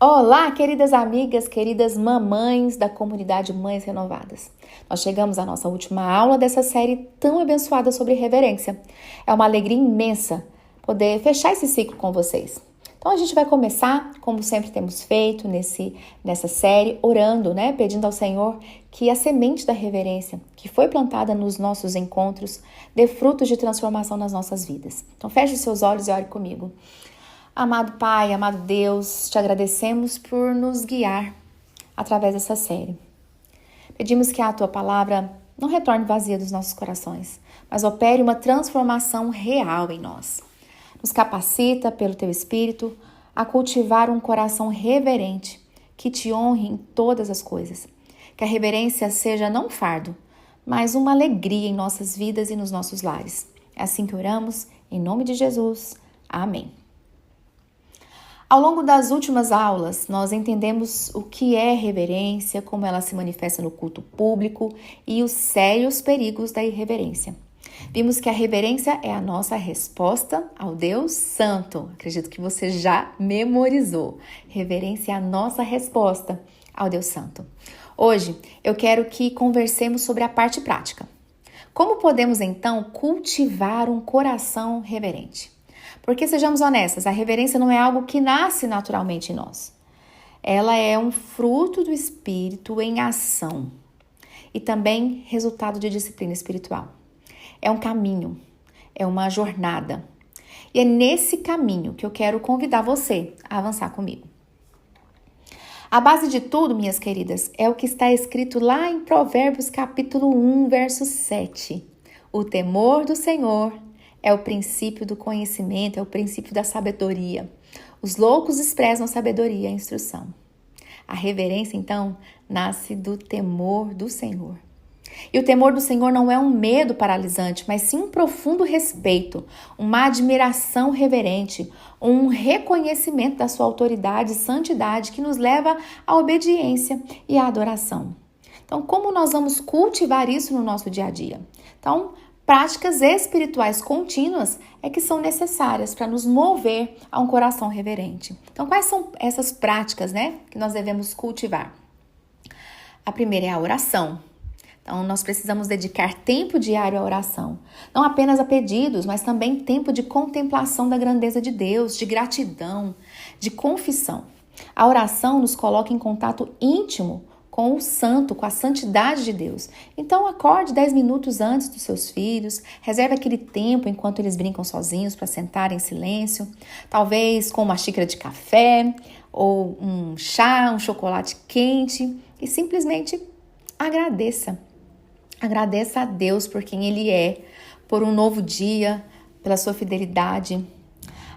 Olá, queridas amigas, queridas mamães da comunidade Mães Renovadas. Nós chegamos à nossa última aula dessa série tão abençoada sobre reverência. É uma alegria imensa poder fechar esse ciclo com vocês. Então a gente vai começar, como sempre temos feito nessa série, orando, pedindo ao Senhor que a semente da reverência que foi plantada nos nossos encontros dê frutos de transformação nas nossas vidas. Então feche os seus olhos e ore comigo. Amado Pai, amado Deus, te agradecemos por nos guiar através dessa série. Pedimos que a Tua palavra não retorne vazia dos nossos corações, mas opere uma transformação real em nós. Nos capacita, pelo Teu Espírito, a cultivar um coração reverente, que te honre em todas as coisas. Que a reverência seja não um fardo, mas uma alegria em nossas vidas e nos nossos lares. É assim que oramos, em nome de Jesus. Amém. Ao longo das últimas aulas, nós entendemos o que é reverência, como ela se manifesta no culto público e os sérios perigos da irreverência. Vimos que a reverência é a nossa resposta ao Deus Santo. Acredito que você já memorizou. Reverência é a nossa resposta ao Deus Santo. Hoje, eu quero que conversemos sobre a parte prática. Como podemos, então, cultivar um coração reverente? Porque, sejamos honestas, a reverência não é algo que nasce naturalmente em nós. Ela é um fruto do Espírito em ação e também resultado de disciplina espiritual. É um caminho, é uma jornada. E é nesse caminho que eu quero convidar você a avançar comigo. A base de tudo, minhas queridas, é o que está escrito lá em Provérbios capítulo 1, verso 7. O temor do Senhor é o princípio do conhecimento, é o princípio da sabedoria. Os loucos desprezam a sabedoria e a instrução. A reverência, então, nasce do temor do Senhor. E o temor do Senhor não é um medo paralisante, mas sim um profundo respeito, uma admiração reverente, um reconhecimento da sua autoridade e santidade que nos leva à obediência e à adoração. Então, como nós vamos cultivar isso no nosso dia a dia? Então, práticas espirituais contínuas é que são necessárias para nos mover a um coração reverente. Então, quais são essas práticas, que nós devemos cultivar? A primeira é a oração. Então, nós precisamos dedicar tempo diário à oração. Não apenas a pedidos, mas também tempo de contemplação da grandeza de Deus, de gratidão, de confissão. A oração nos coloca em contato íntimo com o santo, com a santidade de Deus. Então, acorde 10 minutos antes dos seus filhos, reserve aquele tempo enquanto eles brincam sozinhos para sentar em silêncio, talvez com uma xícara de café, ou um chá, um chocolate quente, e simplesmente agradeça. Agradeça a Deus por quem Ele é, por um novo dia, pela sua fidelidade.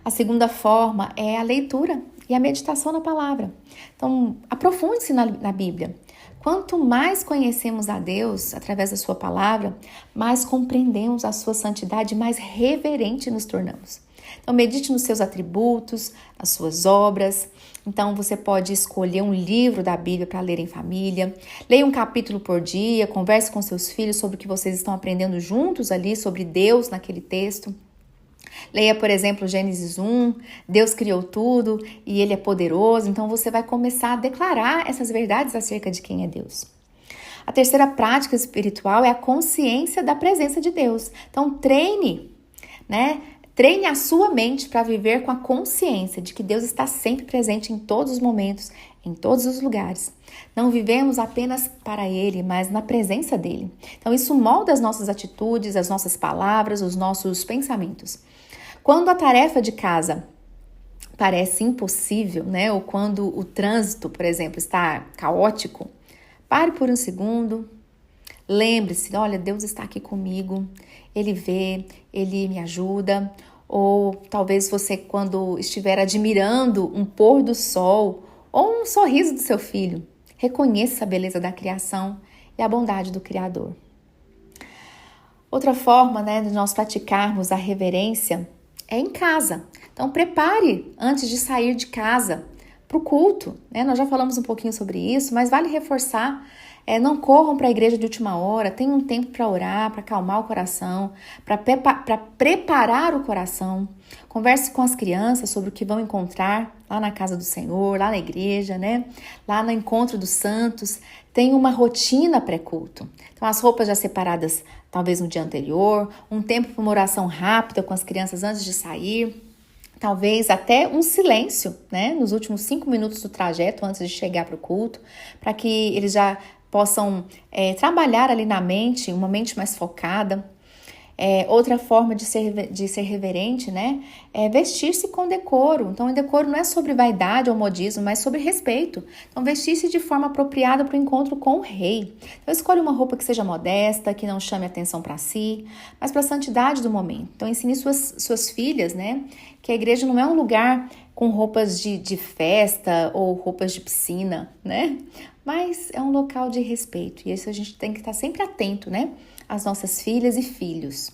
A segunda forma é a leitura e a meditação na palavra. Então, aprofunde-se na Bíblia. Quanto mais conhecemos a Deus através da sua palavra, mais compreendemos a sua santidade, mais reverente nos tornamos. Então, medite nos seus atributos, nas suas obras. Então, você pode escolher um livro da Bíblia para ler em família. Leia um capítulo por dia, converse com seus filhos sobre o que vocês estão aprendendo juntos ali, sobre Deus naquele texto. Leia, por exemplo, Gênesis 1, Deus criou tudo e Ele é poderoso, então você vai começar a declarar essas verdades acerca de quem é Deus. A terceira prática espiritual é a consciência da presença de Deus. Então treine, Treine a sua mente para viver com a consciência de que Deus está sempre presente em todos os momentos, em todos os lugares. Não vivemos apenas para Ele, mas na presença dEle. Então isso molda as nossas atitudes, as nossas palavras, os nossos pensamentos. Quando a tarefa de casa parece impossível, ou quando o trânsito, por exemplo, está caótico, pare por um segundo, lembre-se, olha, Deus está aqui comigo, Ele vê, Ele me ajuda. Ou talvez você, quando estiver admirando um pôr do sol ou um sorriso do seu filho, reconheça a beleza da criação e a bondade do Criador. Outra forma, de nós praticarmos a reverência é em casa. Então, prepare antes de sair de casa para o culto. Nós já falamos um pouquinho sobre isso, mas vale reforçar Não corram para a igreja de última hora, tenham um tempo para orar, para acalmar o coração, para preparar o coração. Converse com as crianças sobre o que vão encontrar lá na casa do Senhor, lá na igreja, né? Lá no encontro dos santos. Tenha uma rotina pré-culto. Então, as roupas já separadas, talvez no dia anterior, um tempo para uma oração rápida com as crianças antes de sair. Talvez até um silêncio, né? Nos últimos 5 minutos do trajeto, antes de chegar para o culto, para que eles já possam trabalhar ali na mente, uma mente mais focada. Outra forma de ser reverente, né? É vestir-se com decoro. Então, o decoro não é sobre vaidade ou modismo, mas sobre respeito. Então, vestir-se de forma apropriada para o encontro com o rei. Então, escolha uma roupa que seja modesta, que não chame atenção para si, mas para a santidade do momento. Então, ensine suas filhas, né? Que a igreja não é um lugar com roupas de festa ou roupas de piscina, né? Mas é um local de respeito. E isso a gente tem que estar sempre atento, né? As nossas filhas e filhos.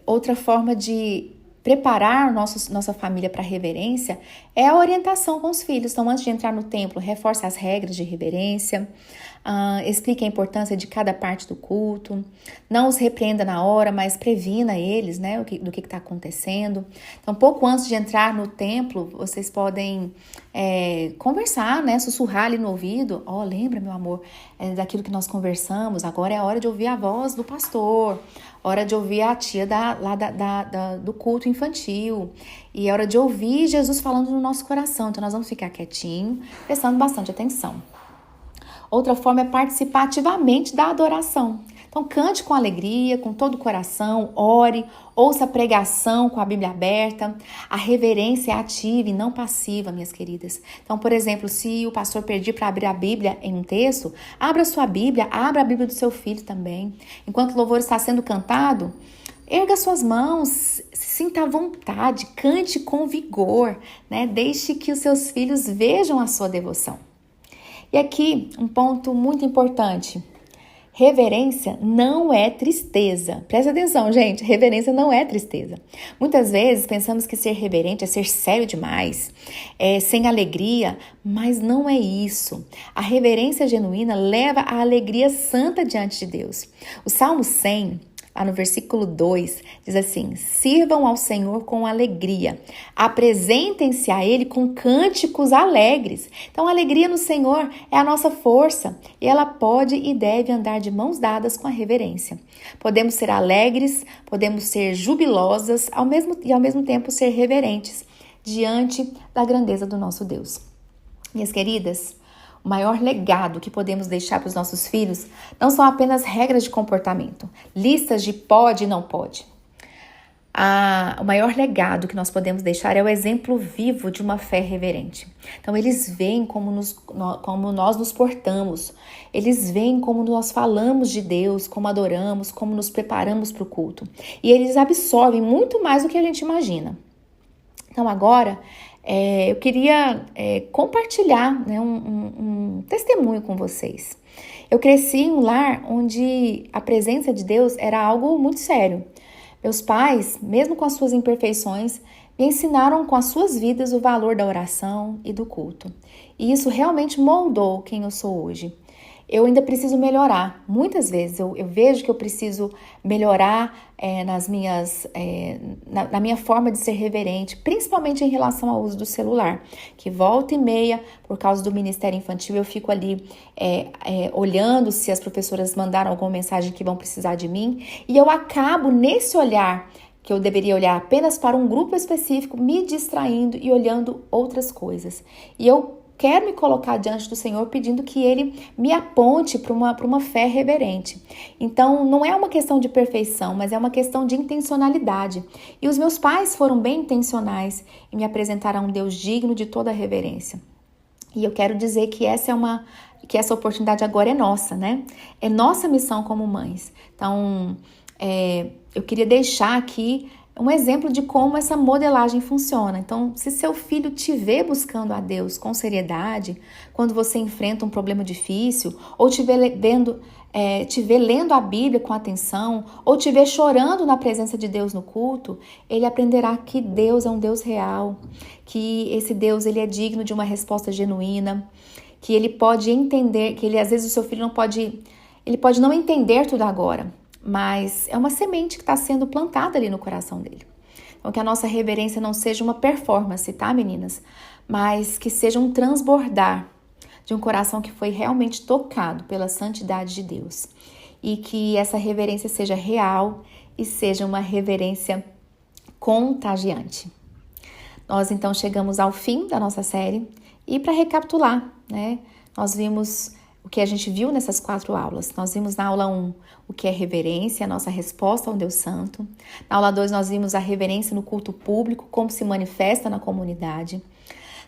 Outra forma de preparar nossa família para a reverência é a orientação com os filhos. Então, antes de entrar no templo, reforce as regras de reverência, explique a importância de cada parte do culto, não os repreenda na hora, mas previna eles, né, do que está acontecendo. Então, pouco antes de entrar no templo, vocês podem conversar, né, sussurrar ali no ouvido. Lembra, meu amor, daquilo que nós conversamos, agora é a hora de ouvir a voz do pastor, hora de ouvir a tia do culto infantil, e é hora de ouvir Jesus falando no nosso coração. Então, nós vamos ficar quietinho, prestando bastante atenção. Outra forma é participar ativamente da adoração. Então, cante com alegria, com todo o coração, ore, ouça a pregação com a Bíblia aberta. A reverência é ativa e não passiva, minhas queridas. Então, por exemplo, se o pastor pedir para abrir a Bíblia em um texto, abra sua Bíblia, abra a Bíblia do seu filho também. Enquanto o louvor está sendo cantado, erga suas mãos, se sinta à vontade, cante com vigor, né? Deixe que os seus filhos vejam a sua devoção. E aqui, um ponto muito importante. Reverência não é tristeza. Presta atenção, gente. Reverência não é tristeza. Muitas vezes pensamos que ser reverente é ser sério demais, sem alegria, mas não é isso. A reverência genuína leva à alegria santa diante de Deus. O Salmo 100, lá no versículo 2, diz assim: sirvam ao Senhor com alegria, apresentem-se a Ele com cânticos alegres. Então, a alegria no Senhor é a nossa força e ela pode e deve andar de mãos dadas com a reverência. Podemos ser alegres, podemos ser jubilosas e ao mesmo tempo ser reverentes diante da grandeza do nosso Deus. Minhas queridas, o maior legado que podemos deixar para os nossos filhos não são apenas regras de comportamento, listas de pode e não pode. O maior legado que nós podemos deixar é o exemplo vivo de uma fé reverente. Então, eles veem como nós nos portamos, eles veem como nós falamos de Deus, como adoramos, como nos preparamos para o culto. E eles absorvem muito mais do que a gente imagina. Então, agora, eu queria compartilhar, né, um testemunho com vocês. Eu cresci em um lar onde a presença de Deus era algo muito sério. Meus pais, mesmo com as suas imperfeições, me ensinaram com as suas vidas o valor da oração e do culto. E isso realmente moldou quem eu sou hoje. Eu ainda preciso melhorar. Muitas vezes eu vejo que eu preciso melhorar na minha forma de ser reverente, principalmente em relação ao uso do celular, que volta e meia, por causa do Ministério Infantil, eu fico ali olhando se as professoras mandaram alguma mensagem que vão precisar de mim, e eu acabo nesse olhar, que eu deveria olhar apenas para um grupo específico, me distraindo e olhando outras coisas. E eu quero me colocar diante do Senhor pedindo que Ele me aponte para uma fé reverente. Então, não é uma questão de perfeição, mas é uma questão de intencionalidade. E os meus pais foram bem intencionais e me apresentaram a um Deus digno de toda a reverência. E eu quero dizer que essa oportunidade agora é nossa, né? É nossa missão como mães. Então, eu queria deixar aqui um exemplo de como essa modelagem funciona. Então, se seu filho te vê buscando a Deus com seriedade, quando você enfrenta um problema difícil, ou te vê lendo a Bíblia com atenção, ou te vê chorando na presença de Deus no culto, ele aprenderá que Deus é um Deus real, que esse Deus ele é digno de uma resposta genuína, que ele pode entender, que ele às vezes o seu filho ele pode não entender tudo agora, mas é uma semente que está sendo plantada ali no coração dele. Então, que a nossa reverência não seja uma performance, tá, meninas? Mas que seja um transbordar de um coração que foi realmente tocado pela santidade de Deus. E que essa reverência seja real e seja uma reverência contagiante. Nós, então, chegamos ao fim da nossa série. E para recapitular, né? Nós vimos o que a gente viu nessas 4 aulas. Nós vimos na aula 1 o que é reverência, a nossa resposta ao Deus Santo. Na aula 2 nós vimos a reverência no culto público, como se manifesta na comunidade.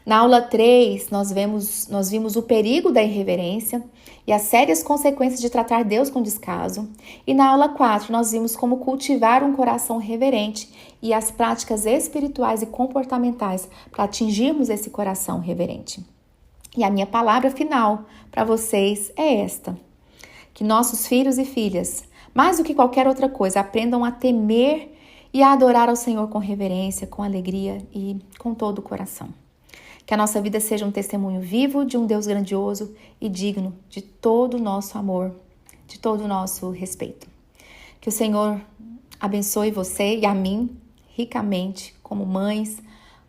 Na aula 3 nós vimos o perigo da irreverência e as sérias consequências de tratar Deus com descaso. E na aula 4 nós vimos como cultivar um coração reverente e as práticas espirituais e comportamentais para atingirmos esse coração reverente. E a minha palavra final para vocês é esta: que nossos filhos e filhas, mais do que qualquer outra coisa, aprendam a temer e a adorar ao Senhor com reverência, com alegria e com todo o coração. Que a nossa vida seja um testemunho vivo de um Deus grandioso e digno de todo o nosso amor, de todo o nosso respeito. Que o Senhor abençoe você e a mim ricamente, como mães,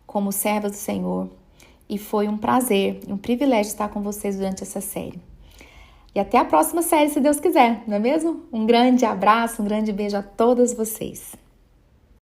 como servas do Senhor. E foi um prazer e um privilégio estar com vocês durante essa série. E até a próxima série, se Deus quiser, não é mesmo? Um grande abraço, um grande beijo a todas vocês.